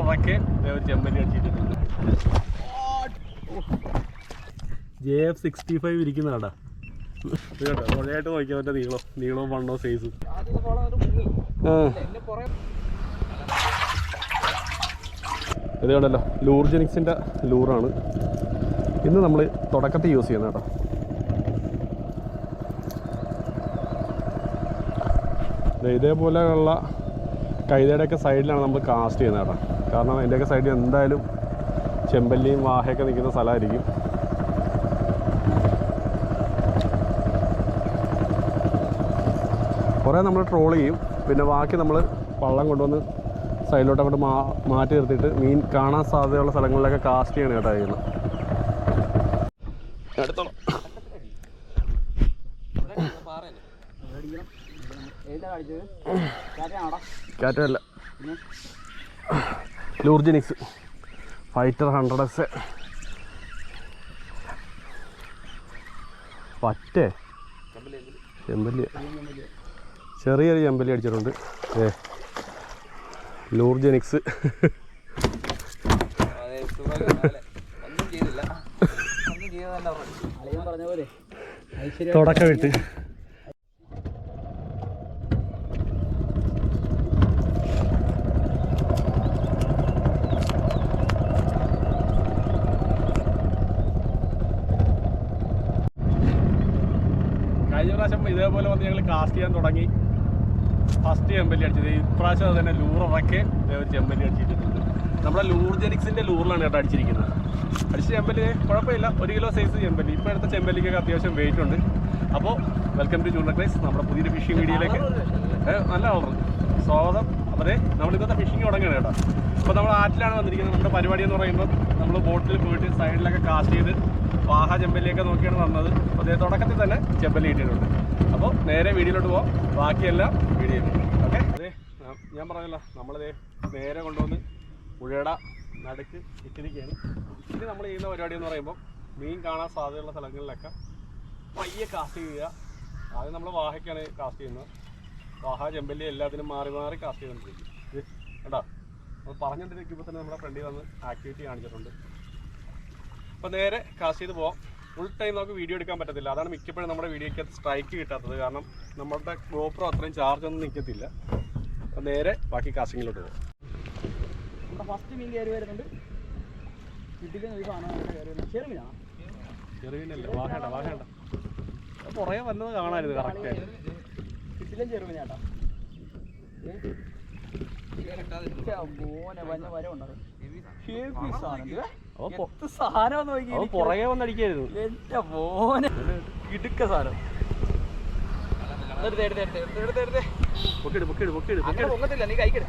ലൂറൊക്കെ ചെമ്പല്ലി അടിച്ചിട്ടുണ്ട്. JF65 ഇരിക്കുന്ന കടാ കേട്ടോ. തുഴയായിട്ട് നോക്കിയാൽ മറ്റേ നീളവും വണ്ണോ സൈസും. ഇത് കണ്ടല്ലോ, ലൂർജെനിക്സിൻ്റെ ലൂറാണ് ഇന്ന് നമ്മൾ തുടക്കത്തിൽ യൂസ് ചെയ്യുന്നത് കേട്ടോ. ഇതേപോലെയുള്ള കൈതയുടെയൊക്കെ സൈഡിലാണ് നമ്മൾ കാസ്റ്റ് ചെയ്യുന്നത് കേട്ടോ. കാരണം അതിൻ്റെയൊക്കെ സൈഡിൽ എന്തായാലും ചെമ്പല്ലിയും വാഹയൊക്കെ നിൽക്കുന്ന സ്ഥലമായിരിക്കും. കുറേ നമ്മൾ ട്രോൾ ചെയ്യും, പിന്നെ ബാക്കി നമ്മൾ വള്ളം കൊണ്ടുവന്ന് സൈഡിലോട്ട് അങ്ങോട്ട് മാറ്റി നിർത്തിയിട്ട് മീൻ കാണാൻ സാധ്യതയുള്ള സ്ഥലങ്ങളിലൊക്കെ കാസ്റ്റ് ചെയ്യണം കേട്ടോ ചെയ്യുന്നത്. അടുത്തോളം കാറ്റല്ല, ലൂർജെനിക്സ് ഫൈറ്റർ 100S പറ്റേ ചെമ്പല്ലി, ചെറിയൊരു ചെമ്പല്ലി അടിച്ചിട്ടുണ്ട്. ലൂർജെനിക്സ് തുടക്കമിട്ട് കഴിഞ്ഞ പ്രാവശ്യം ഇതേപോലെ വന്ന് ഞങ്ങൾ കാസ്റ്റ് ചെയ്യാൻ തുടങ്ങി. ഫസ്റ്റ് ചെമ്പല്ലി അടിച്ചത്. ഇപ്രാവശ്യം അത് തന്നെ ലൂറൊക്കെ ഒരു ചെമ്പല്ലി അടിച്ചിട്ടുണ്ട്. നമ്മുടെ ലൂർജെനിക്സിൻ്റെ ലൂറിലാണ് കേട്ടോ അടിച്ചിരിക്കുന്നത്. അടിച്ച ചെമ്പല്ലി കുഴപ്പമില്ല, 1 കിലോ സൈസ് ചെമ്പല്ലി. ഇപ്പോൾ എടുത്ത ചെമ്പല്ലിക്കൊക്കെ അത്യാവശ്യം വെയിറ്റ് ഉണ്ട്. അപ്പോൾ വെൽക്കം ടു ചൂണ്ട ക്രൈസ്, നമ്മുടെ പുതിയൊരു ഫിഷിംഗ് വീഡിയോയിലേക്ക് നല്ല ഓർഡർ സ്വാഗതം. അതെ, നമ്മളിന്നത്തെ ഫിഷിംഗ് തുടങ്ങുകയാണ് കേട്ടോ. അപ്പോൾ നമ്മൾ ആറ്റിലാണ് വന്നിരിക്കുന്നത്. നമ്മുടെ പരിപാടി എന്ന് പറയുമ്പോൾ നമ്മൾ ബോട്ടിൽ പോയിട്ട് സൈഡിലൊക്കെ കാസ്റ്റ് ചെയ്ത് വാഹ ചെമ്പല്ലിയൊക്കെ നോക്കിയാണ് വന്നത്. അപ്പോൾ അതേ തുടക്കത്തിൽ തന്നെ ചെമ്പല്ലി ഇട്ടിട്ടുണ്ട്. അപ്പോൾ നേരെ വീഡിയോയിലോട്ട് പോകാം, ബാക്കിയെല്ലാം വീഡിയോയിൽ. ഓക്കെ, അതെ ഞാൻ പറഞ്ഞല്ലോ, നമ്മളിതേ നേരെ കൊണ്ടുവന്ന് പുഴയുടെ നടുക്ക് ഇട്ടിരിക്കുകയാണ്. ഇനി നമ്മൾ ചെയ്യുന്ന പരിപാടി എന്ന് പറയുമ്പോൾ മീൻ കാണാൻ സാധ്യതയുള്ള സ്ഥലങ്ങളിലൊക്കെ പയ്യെ കാസ്റ്റ് ചെയ്യുക. ആദ്യം നമ്മൾ വാഹയ്ക്കാണ് കാസ്റ്റ് ചെയ്യുന്നത്. വാഹ ചെമ്പല്ലി എല്ലാത്തിനും മാറി മാറി കാസ്റ്റ് ചെയ്തുകൊണ്ടിരിക്കും. ഇത് കേട്ടോ, നമ്മൾ പറഞ്ഞുകൊണ്ടിരിക്കുമ്പോൾ തന്നെ നമ്മുടെ ഫ്രണ്ടിൽ വന്ന് ആക്ടിവിറ്റി കാണിച്ചിട്ടുണ്ട്. അപ്പോൾ നേരെ കാസ്റ്റ് ചെയ്ത് പോവാം. ഫുൾ ടൈം നമുക്ക് വീഡിയോ എടുക്കാൻ പറ്റത്തില്ല. അതാണ് മിക്കപ്പോഴും നമ്മുടെ വീഡിയോയ്ക്ക് സ്ട്രൈക്ക് കിട്ടാത്തത്. കാരണം നമ്മുടെ GoPro അത്രയും ചാർജ് ഒന്നും നിൽക്കത്തില്ല. അപ്പോൾ നേരെ ബാക്കി കാസ്റ്റിങ്ങിലോട്ട് പോകാം. നമ്മുടെ ഫസ്റ്റ് മീൻ കയറി വരുന്നുണ്ട്. ചെറുമീനാണ്, ചെറുമീനല്ല, വാഹേണ്ട പുറകെ വന്നത് കാണാനിത് കറക്റ്റ് കിട്ടില്ല. ചെറുമീനാട്ടാ പുറകെ വന്നടിക്കായിരുന്നു. എന്റെ മോനെ ഇടുക്ക സാധനം. പൊങ്ങത്തില്ല, നീ കഴിക്കട.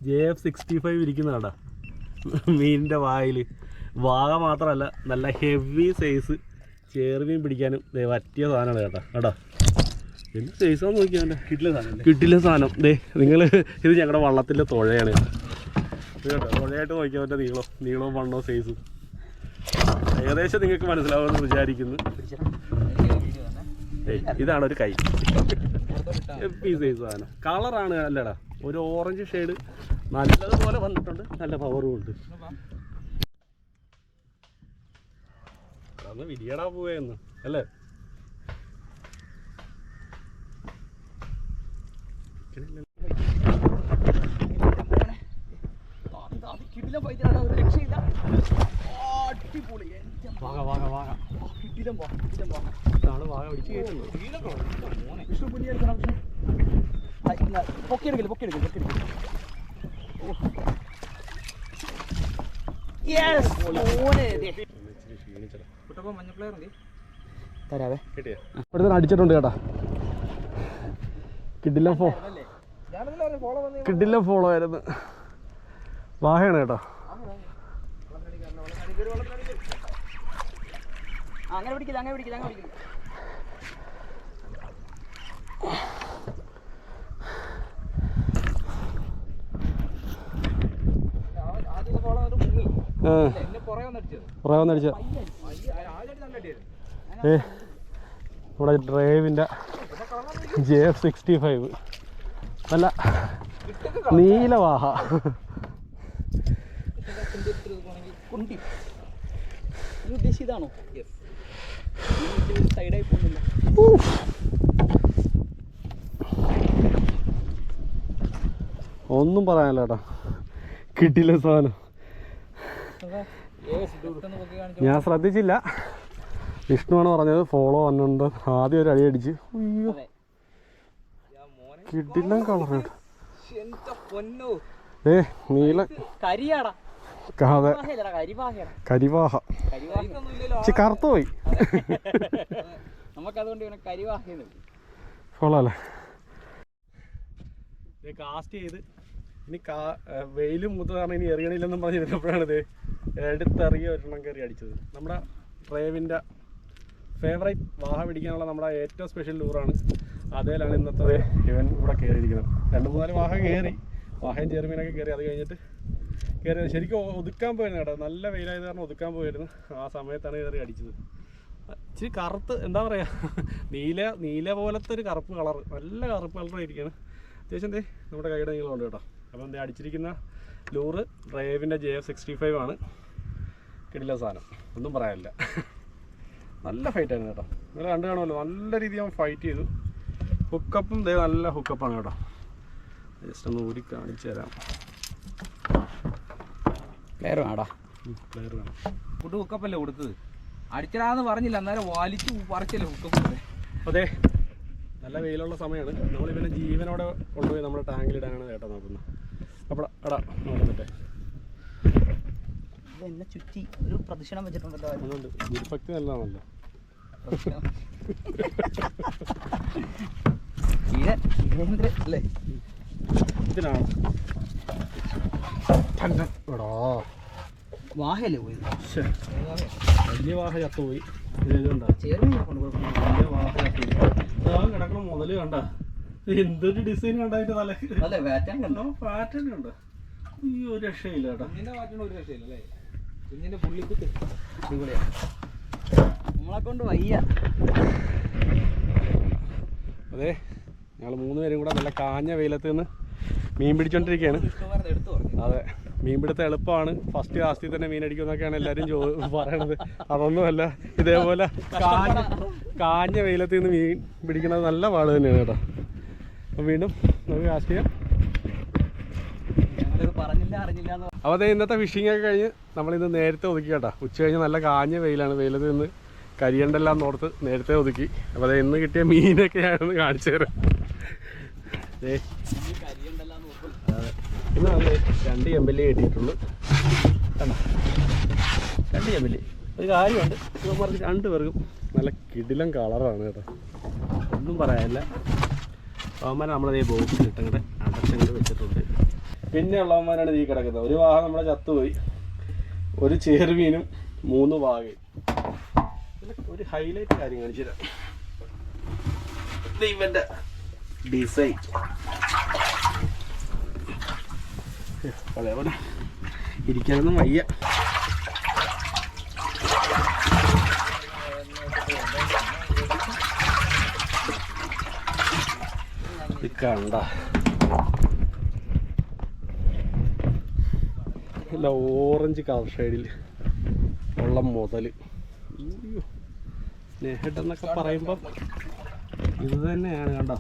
JF65 ഇരിക്കുന്ന കടാ മീനിൻ്റെ വായിൽ. വാഗ മാത്രമല്ല, നല്ല ഹെവി സൈസ് ചെറുമീൻ പിടിക്കാനും പറ്റിയ സാധനമാണ് കേട്ടോ. കേട്ടോ എന്ത് സൈസാന്ന് നോക്കിയാൽ കിട്ടില്ല സാധനം. നിങ്ങൾ ഇത് ഞങ്ങളുടെ വള്ളത്തിൻ്റെ തുഴയാണ് കേട്ടോ. തുഴയായിട്ട് നോക്കിയാൽ മറ്റേ നീളവും വണ്ണോ സൈസും ഏകദേശം നിങ്ങൾക്ക് മനസ്സിലാവുമെന്ന് വിചാരിക്കുന്നു. ഇതാണ് ഒരു കൈ, ഹെവി സൈസ് സാധനം. കളറാണ് അല്ലടാ, ഒരു ഓറഞ്ച് ഷെയ്ഡ് നല്ലതുപോലെ വന്നിട്ടുണ്ട്, നല്ല പവറും ഉണ്ട്. അന്ന് വിരിയടാ പോയെന്ന് അല്ലേ. അടിച്ചിട്ടുണ്ട് കേട്ടാ. കിഡില്ല ഫോളോ ആയിരുന്നു. വാഹയാണ് കേട്ടോ. അങ്ങനെ പിടിക്കില്ല, അങ്ങനെ പിടിക്കില്ല, അങ്ങനെ പിടിക്കില്ല. പുറകെ വന്നടിച്ച നമ്മുടെ ഡ്രൈവിൻ്റെ JF65 നല്ല നീലവാഹ. ഉദ്ദേശിച്ചതാണോ? സൈഡായി പോകുന്നില്ല. ഒന്നും പറയാനില്ല കേട്ടോ, കിട്ടില്ല സാധനം. ഞാൻ ശ്രദ്ധിച്ചില്ല, വിഷ്ണുവാണ് പറഞ്ഞത് ഫോളോ വന്നുണ്ട്. ആദ്യം ഒരു അടി അടിച്ച് അയ്യോ കിട്ടില്ല കളർ കേട്ടോ. നീല കരിവാഹ കറുത്തു പോയി. കൊള്ളാല്ലേ കാസ്റ്റ് ചെയ്ത് ഇനി വെയിലും മുത്ത കാരണം ഇനി എറിയണില്ലെന്നും പറഞ്ഞിരുന്നപ്പോഴാണ് ഇത് എടുത്തെറിയ ഒരെണ്ണം കയറി അടിച്ചത്. നമ്മുടെ ഡ്രൈവിൻ്റെ ഫേവറേറ്റ് വാഹ പിടിക്കാനുള്ള നമ്മുടെ ഏറ്റവും സ്പെഷ്യൽ ലൂറാണ്. അതേലാണ് ഇന്നത്തെ ഇവൻ ഇവിടെ കയറിയിരിക്കുന്നത്. 2-3 വാഹ കയറി, വാഹയും ചെറുമീനൊക്കെ കയറി. അത് കഴിഞ്ഞിട്ട് കയറി ശരിക്കും ഒതുക്കാൻ പോയിരുന്നു കേട്ടോ. നല്ല വെയിലായത് കാരണം ഒതുക്കാൻ പോയിരുന്നു. ആ സമയത്താണ് കയറി അടിച്ചത്. ഇച്ചിരി കറുത്ത് എന്താ പറയുക, നീല പോലത്തെ ഒരു കറുപ്പ് കളർ, നല്ല കറുപ്പ് കളറായിരിക്കുകയാണ്. അത്യാവശ്യം എന്തേ നമ്മുടെ കൈയുടെ നീളമുണ്ട് കേട്ടോ. അപ്പോൾ എന്താ അടിച്ചിരിക്കുന്ന ലൂറ് ഡ്രൈവിൻ്റെ JF65 ആണ്. കിടില സാധനം, ഒന്നും പറയാനില്ല. നല്ല ഫൈറ്റായിരുന്നു കേട്ടോ. നിങ്ങൾ കണ്ടു കാണുമല്ലോ, നല്ല രീതിയിൽ അവൻ ഫൈറ്റ് ചെയ്തു. ഹുക്കപ്പും ദേ നല്ല ഹുക്കപ്പാണ് കേട്ടോ. ജസ്റ്റ് ഒന്ന് ഊരി കാണിച്ചു തരാം. പ്ലെയർ വേണടാ, പ്ലെയർ വേണം. ഫുഡ് ഹുക്കപ്പല്ലേ കൊടുത്തത്, അടിച്ചടാന്ന് പറഞ്ഞില്ല, അന്നേരം വലിച്ചു പറിച്ചല്ലേ ഹുക്കപ്പ്. അതെ, നല്ല വെയിലുള്ള സമയമാണ്. നമ്മളിവനെ ജീവനോടെ കൊണ്ടുപോയി നമ്മുടെ ടാങ്കിലിടാനാണ് കേട്ടോ നോക്കുന്നത്. അപ്പോൾ എടാ നോക്കുന്നുണ്ടേ എന്നെ ചുറ്റി ഒരു പ്രദക്ഷിണം വെച്ചിട്ടുണ്ടല്ലോ. അതുകൊണ്ട് ഗുരുഭക്തി നല്ലതാണല്ലോ. അല്ലേ ഇതിനാണ് എടാ വാഹയല്ലേ പോയി, വലിയ വാഹ ചത്തുപോയി. ഇതുണ്ടോ വലിയ വാഹ ചത്തുപോയി. കിടക്കണ മുതല് കണ്ട എന്തൊരു ഡിസൈൻ കണ്ടായിട്ട് നല്ല പാറ്റേൺ ഉണ്ട്. ഈ ഒരു രക്ഷയില്ല കേട്ടോ. ഒരു രക്ഷയില്ലേ കുഞ്ഞിന്റെ പുള്ളിക്കുത്ത് നമ്മളെ കൊണ്ട് വയ്യ. അതെ, ഞങ്ങൾ 3 പേരും കൂടെ നല്ല കാഞ്ഞ വെയിലത്ത് നിന്ന് മീൻ പിടിച്ചോണ്ടിരിക്കുകയാണ്. അതെ, മീൻ പിടുത്തം എളുപ്പമാണ്, ഫസ്റ്റ് കാസ്റ്റിൽ തന്നെ മീൻ അടിക്കുമെന്നൊക്കെയാണ് എല്ലാവരും പറയണത്. അതൊന്നുമല്ല, ഇതേപോലെ കാഞ്ഞ വെയിലത്ത് നിന്ന് മീൻ പിടിക്കുന്നത് നല്ല പാട് തന്നെയാണ് കേട്ടോ. അപ്പം വീണ്ടും നമുക്ക് കാസ്റ്റ് ചെയ്യാം. അപ്പോൾ അതേ ഇന്നത്തെ ഫിഷിംഗ് ഒക്കെ കഴിഞ്ഞ് നമ്മളിന്ന് നേരത്തെ ഒതുക്കി കേട്ടോ. ഉച്ച കഴിഞ്ഞ് നല്ല കാഞ്ഞ വെയിലാണ്, വെയിലത്ത് നിന്ന് കരിയണ്ടെല്ലാം നോർത്ത് നേരത്തെ ഒതുക്കി. അപ്പോൾ അതേ ഇന്ന് കിട്ടിയ മീനൊക്കെ ഞാനൊന്ന് കാണിച്ചു തരാം. ഇന്ന് നമ്മൾ 2 ചെമ്പല്ലി കിട്ടിയിട്ടുള്ളൂ കണ്ടോ. 2 ചെമ്പല്ലി. ഒരു കാര്യമുണ്ട്, ഇവന്മാർക്ക് 2 പേർക്കും നല്ല കിടിലം കളറാണ് കേട്ടോ, ഒന്നും പറയാനില്ല. അവന്മാരെ നമ്മളതേ ബോക്സിൽ ഇട്ടങ്ങടെ അടച്ചങ്ങോട്ട് വെച്ചിട്ടുണ്ട്. പിന്നെ ഉള്ളവന്മാരാണ് ഈ കിടക്കുന്നത്. ഒരു വാഹ നമ്മളെ ചത്തുപോയി, ഒരു ചെറുമീനും 3 വാഹയും. ഒരു ഹൈലൈറ്റ് കാര്യം കാണിച്ചു തരാം. ഇവൻ്റെ ഡിസൈൻ അതേപോലെ ഇരിക്കാനൊന്നും വയ്യ. കണ്ട നല്ല ഓറഞ്ച് കളർ ഷെയ്ഡിൽ ഉള്ള മുതൽ. സ്നേഹഡ് എന്നൊക്കെ പറയുമ്പം ഇത് തന്നെയാണ് കണ്ടോ.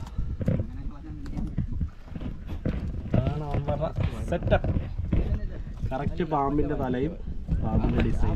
അതാണ് അവൻ പറഞ്ഞ സെറ്റപ്പ്. കറക്റ്റ് പാമ്പിൻ്റെ തലയും പാമ്പിൻ്റെ ഡിസൈൻ.